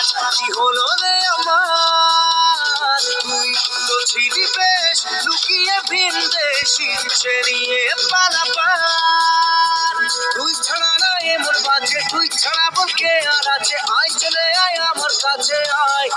আজ কি হলো রে আমার তুই তো ছিলি বেশ লুকিয়ে ভিন দেশি চেরিয়ে পালাবার তুই ছাড়া না এমন বাজে তুই ছাড়া বলকে আর আছে আয় চলে আয় আমার কাছে আয়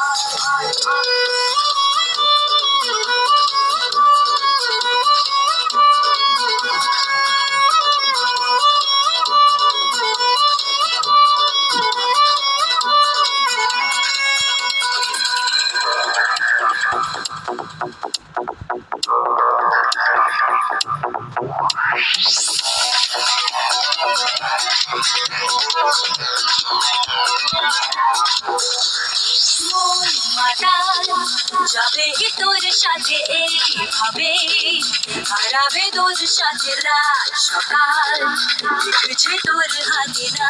যাবে তোর সাথে এইভাবে হারাবে তোর সাথে রাত সকাল লিখেছে তোর হাতে না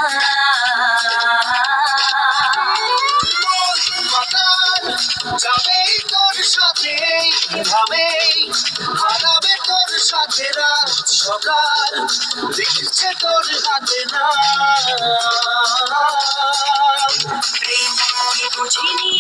যাবে তোর সাথে এইভাবে হারাবে তোর সাথে রাত সকাল লিখেছে তোর হাতে না প্রেম কি বুঝিনি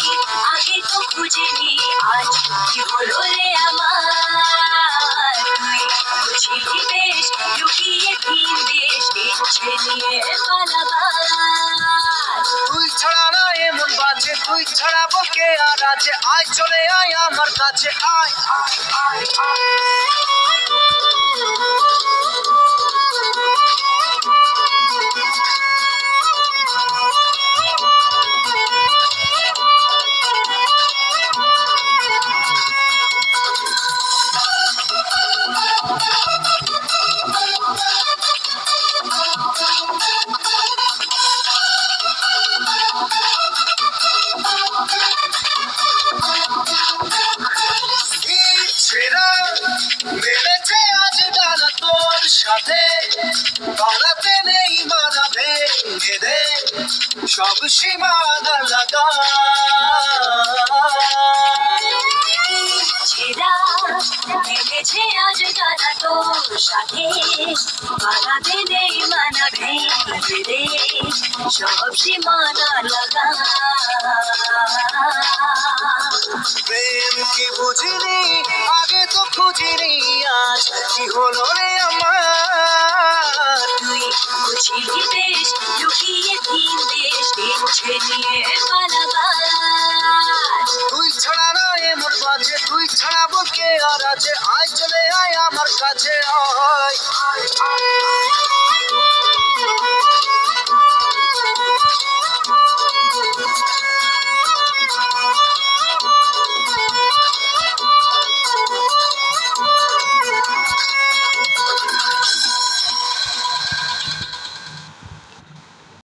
আগে তো খুঁজিনি আজ কি হলো রে আমার তুই বুঝিনি বেশ লুকিয়ে ভিন দেশ ইচ্ছে নিয়ে পালাবার তুই ছাড়া না এমন বাজে তুই ছাড়া বকে আর আছে আয় চলে আয় আমার কাছে আয় মেলেছে আজ ডানা তোর সাথে পালাতে নেই মানা ভেঙে দে সব সীমানা লাগা মেলেছে আজ ডানা তোর সাথে পালাতে নেই মানা ভেঙে দে সব সীমানা লাগা প্রেম কি বুঝিনি আগে তো খুঁজিনি আজ কি হলো রে আমার তুই বুঝিনি বেশ লুকিয়ে ভিন দেশ ইচ্ছে নিয়ে পালাবার তুই ছাড়া না এমন বাজে তুই ছাড়া বলকে আর আছে আয় চলে আয় আমার কাছে আয়